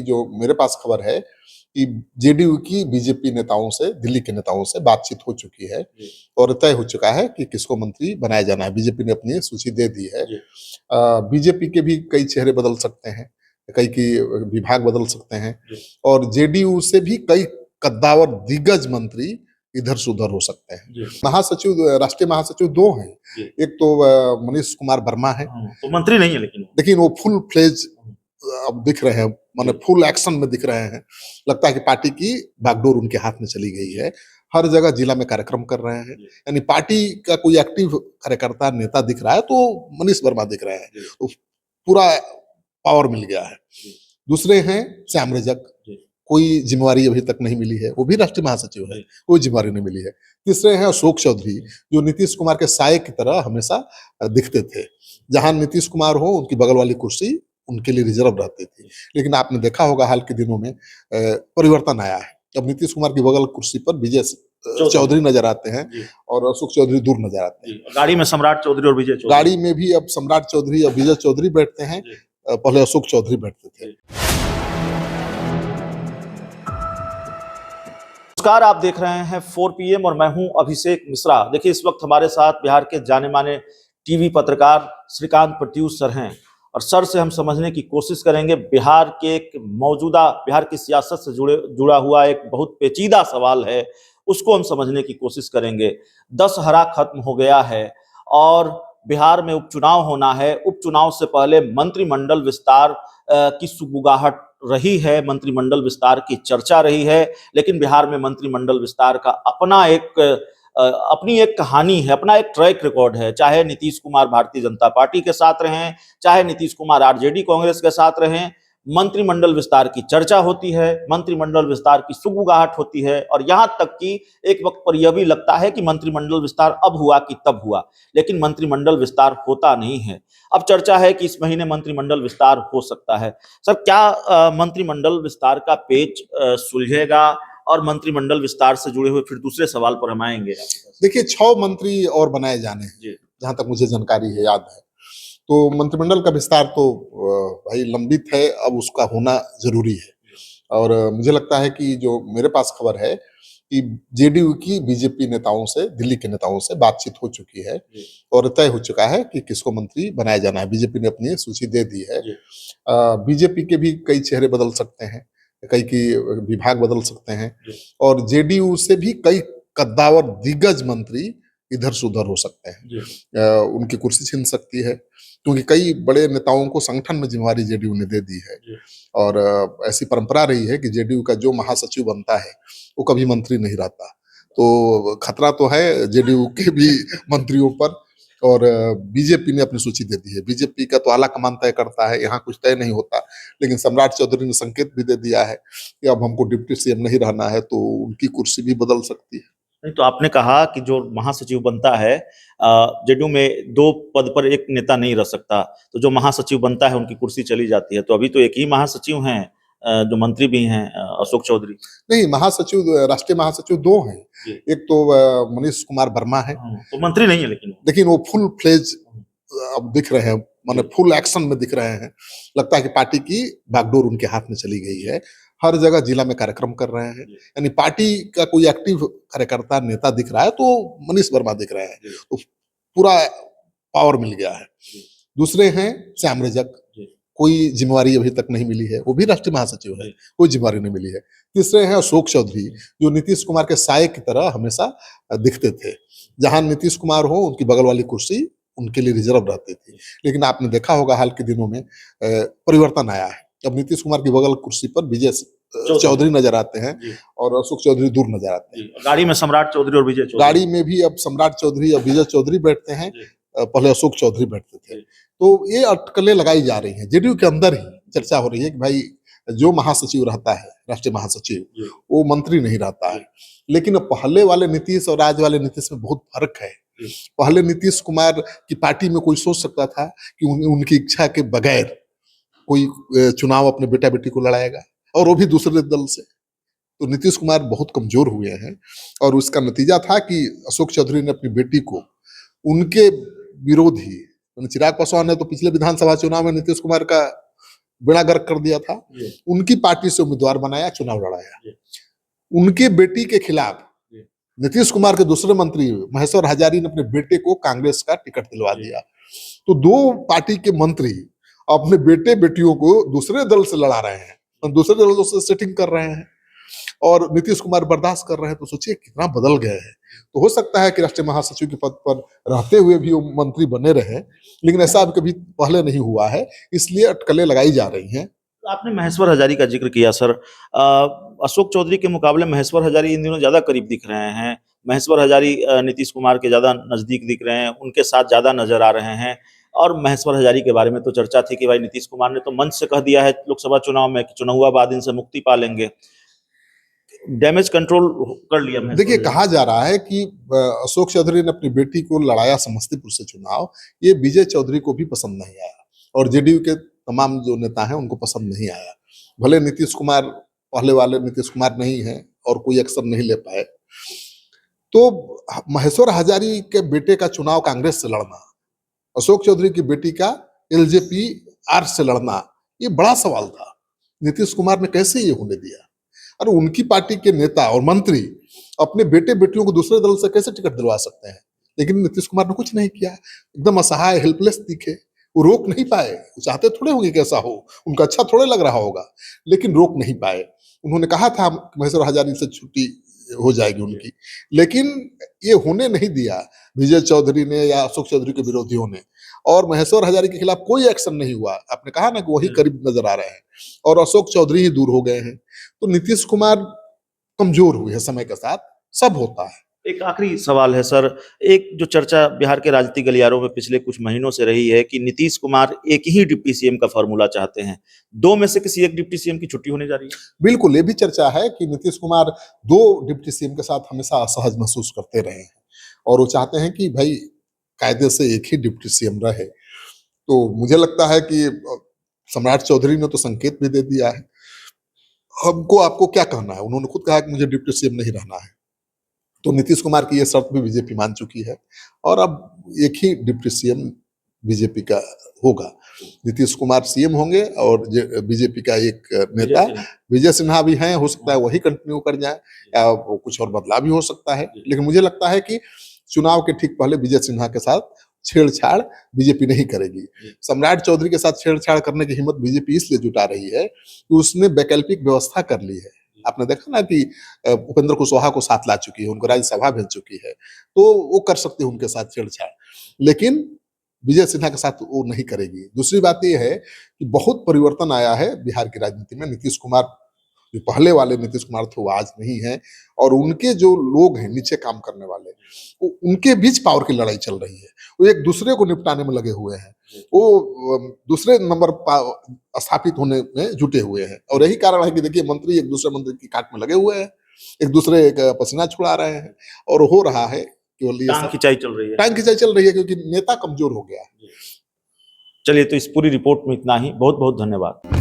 जो मेरे पास खबर है कि जेडीयू की बीजेपी नेताओं से, दिल्ली के नेताओं से बातचीत हो चुकी है और तय हो चुका है कि किसको मंत्री बनाया जाना है। बीजेपी ने अपनी सूची दे दी है। बीजेपी के भी कई चेहरे बदल सकते हैं, कई की विभाग बदल सकते हैं और जेडीयू से भी कई कद्दावर दिग्गज मंत्री इधर से उधर हो सकते हैं। महासचिव, राष्ट्रीय महासचिव दो हैं। एक तो मनीष कुमार वर्मा है, तो मंत्री नहीं है, लेकिन वो फुल फ्लेज अब दिख रहे हैं, माने फुल एक्शन में दिख रहे हैं। लगता है कि पार्टी की बागडोर उनके हाथ में चली गई है। हर जगह जिला में कार्यक्रम कर रहे हैं, यानी पार्टी का कोई एक्टिव कार्यकर्ता नेता दिख रहा है तो मनीष वर्मा दिख रहे हैं, तो पूरा पावर मिल गया है। दूसरे हैं श्याम रजक, कोई जिम्मेवारी अभी तक नहीं मिली है, वो भी राष्ट्रीय महासचिव है, कोई जिम्मेवारी नहीं मिली है। तीसरे हैं अशोक चौधरी, जो नीतीश कुमार के साये की तरह हमेशा दिखते थे। जहां नीतीश कुमार हो, उनकी बगल वाली कुर्सी उनके लिए रिजर्व रहती थी, लेकिन आपने देखा होगा हाल के दिनों में परिवर्तन आया है। अब नीतीश कुमार की बगल कुर्सी पर विजय चौधरी नजर आते हैं और अशोक चौधरी दूर नजर आते हैं। गाड़ी में सम्राट चौधरी और विजय चौधरी, गाड़ी में भी अब सम्राट चौधरी और विजय चौधरी बैठते हैं, पहले अशोक चौधरी बैठते थे। नमस्कार, आप देख रहे हैं 4 PM और मैं हूं अभिषेक मिश्रा। देखिए, इस वक्त हमारे साथ बिहार के जाने माने टीवी पत्रकार श्रीकांत प्रत्यूष सर हैं और सर से हम समझने की कोशिश करेंगे बिहार के एक मौजूदा, बिहार की सियासत से जुड़ा हुआ एक बहुत पेचीदा सवाल है, उसको हम समझने की कोशिश करेंगे। 10 हरा खत्म हो गया है और बिहार में उपचुनाव होना है। उपचुनाव से पहले मंत्रिमंडल विस्तार की सुगबुगाहट रही है, मंत्रिमंडल विस्तार की चर्चा रही है, लेकिन बिहार में मंत्रिमंडल विस्तार का अपनी एक कहानी है, अपना एक ट्रैक रिकॉर्ड है। चाहे नीतीश कुमार भारतीय जनता पार्टी के साथ रहें, चाहे नीतीश कुमार आरजेडी कांग्रेस के साथ रहें, मंत्रिमंडल विस्तार की चर्चा होती है, मंत्रिमंडल विस्तार की सुगबुगाहट होती है और यहां तक कि एक वक्त पर यह भी लगता है कि मंत्रिमंडल विस्तार अब हुआ कि तब हुआ, लेकिन मंत्रिमंडल विस्तार होता नहीं है। अब चर्चा है कि इस महीने मंत्रिमंडल विस्तार हो सकता है। सर, क्या मंत्रिमंडल विस्तार का पेच सुलझेगा और मंत्रिमंडल विस्तार से जुड़े हुए फिर दूसरे सवाल पर हम आएंगे? देखिए, 6 मंत्री और बनाए जाने हैं, जहां तक मुझे जानकारी है, याद है। तो मंत्रिमंडल का विस्तार तो भाई लंबित है, अब उसका होना जरूरी है। और मुझे लगता है कि जो मेरे पास खबर है कि जेडीयू की बीजेपी नेताओं से, दिल्ली के नेताओं से बातचीत हो चुकी है और तय हो चुका है कि किसको मंत्री बनाया जाना है। बीजेपी ने अपनी सूची दे दी है। बीजेपी के भी कई चेहरे बदल सकते हैं, कई की विभाग बदल सकते हैं और जेडीयू से भी कई कद्दावर दिग्गज मंत्री इधर से उधर हो सकते हैं। उनकी कुर्सी छीन सकती है, क्योंकि कई बड़े नेताओं को संगठन में जिम्मेवारी जेडीयू ने दे दी है और ऐसी परंपरा रही है कि जेडीयू का जो महासचिव बनता है वो कभी मंत्री नहीं रहता। तो खतरा तो है जेडीयू के भी मंत्रियों पर। और बीजेपी ने अपनी सूची दे दी है। बीजेपी का तो आला कमान तय करता है, यहाँ कुछ तय नहीं होता, लेकिन सम्राट चौधरी ने संकेत भी दे दिया है कि अब हमको डिप्टी सीएम नहीं रहना है, तो उनकी कुर्सी भी बदल सकती है। नहीं, तो आपने कहा कि जो महासचिव बनता है, जेडीयू में 2 पद पर एक नेता नहीं रह सकता, तो जो महासचिव बनता है उनकी कुर्सी चली जाती है। तो अभी तो एक ही महासचिव हैं, जो मंत्री भी हैं, अशोक चौधरी। नहीं, महासचिव, राष्ट्रीय महासचिव 2 हैं। एक तो मनीष कुमार वर्मा है, तो मंत्री नहीं है, लेकिन वो फुल फ्लेज अब दिख रहे हैं, माने फुल एक्शन में दिख रहे हैं। लगता है कि पार्टी की बागडोर उनके हाथ में चली गई है। हर जगह जिला में कार्यक्रम कर रहे हैं, यानी पार्टी का कोई एक्टिव कार्यकर्ता नेता दिख रहा है तो मनीष वर्मा दिख रहे हैं, तो पूरा पावर मिल गया है। दूसरे हैं श्याम रजक, कोई जिम्मेवारी अभी तक नहीं मिली है, वो भी राष्ट्रीय महासचिव है, कोई जिम्मेवारी नहीं मिली है। तीसरे हैं अशोक चौधरी, जो नीतीश कुमार के साये की तरह हमेशा दिखते थे। जहां नीतीश कुमार हो, उनकी बगल वाली कुर्सी उनके लिए रिजर्व रहती थी, लेकिन आपने देखा होगा हाल के दिनों में परिवर्तन आया है। अब नीतीश कुमार की बगल कुर्सी पर विजय चौधरी नजर आते हैं और अशोक चौधरी दूर नजर आते हैं। गाड़ी में सम्राट चौधरी और विजय चौधरी, गाड़ी में भी अब सम्राट चौधरी और विजय चौधरी बैठते हैं, पहले अशोक चौधरी बैठते थे। तो ये अटकलें लगाई जा रही हैं, जेडीयू के अंदर ही चर्चा हो रही है कि भाई जो महासचिव रहता है, राष्ट्रीय महासचिव, वो मंत्री नहीं रहता है। लेकिन पहले वाले नीतीश और आज वाले नीतीश में बहुत फर्क है। पहले नीतीश कुमार की पार्टी में कोई सोच सकता था कि उनकी इच्छा के बगैर कोई चुनाव अपने बेटा बेटी को लड़ाएगा, और वो भी दूसरे दल से। तो नीतीश कुमार बहुत कमजोर हुए हैं और उसका नतीजा था कि अशोक चौधरी ने अपनी बेटी को उनके विरोधी, चिराग पासवान ने तो पिछले विधानसभा चुनाव में नीतीश कुमार का बेड़ा गर्क कर दिया था, उनकी पार्टी से उम्मीदवार बनाया, चुनाव लड़ाया। उनके बेटी के खिलाफ नीतीश कुमार के दूसरे मंत्री महेश्वर हजारी ने अपने बेटे को कांग्रेस का टिकट दिलवा दिया। तो दो पार्टी के मंत्री अपने बेटे बेटियों को दूसरे दल से लड़ा रहे हैं, दूसरे दलों से सेटिंग कर रहे हैं और नीतीश कुमार बर्दाश्त कर रहे हैं। तो सोचिए कितना बदल गए हैं। तो हो सकता है कि राष्ट्रीय महासचिव के पद पर रहते हुए भी वो मंत्री बने रहे, लेकिन ऐसा अब कभी पहले नहीं हुआ है, इसलिए अटकलें लगाई जा रही हैं। आपने महेश्वर हजारी का जिक्र किया सर। अशोक चौधरी के मुकाबले महेश्वर हजारी इन दिनों ज्यादा करीब दिख रहे हैं। महेश्वर हजारी नीतीश कुमार के ज्यादा नजदीक दिख रहे हैं, उनके साथ ज्यादा नजर आ रहे हैं। और महेश्वर हजारी के बारे में तो चर्चा थी कि भाई नीतीश कुमार ने तो मंच से कह दिया है लोकसभा चुनाव में कि चुनाव बाद इनसे मुक्ति पा लेंगे। डैमेज कंट्रोल कर लिया। देखिए, कहा जा रहा है कि अशोक चौधरी ने अपनी बेटी को लड़ाया समस्तीपुर से चुनाव, ये विजय चौधरी को भी पसंद नहीं आया और जेडीयू के तमाम जो नेता हैं उनको पसंद नहीं आया। भले नीतीश कुमार पहले वाले नीतीश कुमार नहीं है और कोई एक्शन नहीं ले पाए, तो महेश्वर हजारी के बेटे का चुनाव कांग्रेस से लड़ना, अशोक चौधरी की बेटी का एलजेपी आर से लड़ना, ये बड़ा सवाल था। नीतीश कुमार ने कैसे ये होने दिया? और उनकी पार्टी के नेता और मंत्री अपने बेटे बेटियों को दूसरे दल से कैसे टिकट दिलवा सकते हैं? लेकिन नीतीश कुमार ने कुछ नहीं किया, एकदम असहाय हेल्पलेस दिखे। वो रोक नहीं पाए, वो चाहते थोड़े होंगे कि ऐसा हो, उनका अच्छा थोड़े लग रहा होगा, लेकिन रोक नहीं पाए। उन्होंने कहा था महेश्वर हजारी से छुट्टी हो जाएगी उनकी, लेकिन ये होने नहीं दिया विजय चौधरी ने या अशोक चौधरी के विरोधियों ने, और महेश्वर हजारी के खिलाफ कोई एक्शन नहीं हुआ। आपने कहा ना कि वही करीब नजर आ रहे हैं और अशोक चौधरी ही दूर हो गए हैं। तो नीतीश कुमार कमजोर हुए हैं समय के साथ, सब होता है। एक आखिरी सवाल है सर। एक जो चर्चा बिहार के राजनीतिक गलियारों में पिछले कुछ महीनों से रही है कि नीतीश कुमार एक ही डिप्टी सीएम का फॉर्मूला चाहते हैं, दो में से किसी एक डिप्टी सीएम की छुट्टी होने जा रही है। बिल्कुल, ये भी चर्चा है कि नीतीश कुमार दो डिप्टी सीएम के साथ हमेशा असहज महसूस करते रहे हैं और वो चाहते हैं कि भाई कायदे से एक ही डिप्टी सीएम रहे। तो मुझे लगता है कि सम्राट चौधरी ने तो संकेत भी दे दिया है, हमको आपको क्या कहना है। उन्होंने खुद कहा कि मुझे डिप्टी सीएम नहीं रहना है। तो नीतीश कुमार की ये शर्त भी बीजेपी मान चुकी है और अब एक ही डिप्टी सीएम बीजेपी का होगा। नीतीश कुमार सीएम होंगे और बीजेपी का एक नेता विजय सिन्हा भी हैं, हो सकता है वही कंटिन्यू कर जाए या कुछ और बदलाव भी हो सकता है। लेकिन मुझे लगता है कि चुनाव के ठीक पहले विजय सिन्हा के साथ छेड़छाड़ बीजेपी नहीं करेगी। सम्राट चौधरी के साथ छेड़छाड़ करने की हिम्मत बीजेपी इसलिए जुटा रही है कि उसने वैकल्पिक व्यवस्था कर ली है। आपने देखा ना कि उपेंद्र कुशवाहा को साथ ला चुकी है, उनको राज्यसभा भेज चुकी है, तो वो कर सकती है उनके साथ छेड़छाड़, लेकिन विजय सिन्हा के साथ वो नहीं करेगी। दूसरी बात ये है कि बहुत परिवर्तन आया है बिहार की राजनीति में। नीतीश कुमार जो पहले वाले नीतीश कुमार थे वो आज नहीं है और उनके जो लोग हैं नीचे काम करने वाले, उनके बीच पावर की लड़ाई चल रही है। वो एक दूसरे को निपटाने में लगे हुए हैं, वो दूसरे नंबर स्थापित होने में जुटे हुए हैं और यही कारण है कि देखिए मंत्री एक दूसरे मंत्री की काट में लगे हुए हैं, एक दूसरे का पसीना छुड़ा रहे हैं और हो रहा है केवल ये टांग खिंचाई चल रही है। टांग खिंचाई चल रही है क्योंकि नेता कमजोर हो गया है। चलिए, तो इस पूरी रिपोर्ट में इतना ही। बहुत बहुत धन्यवाद।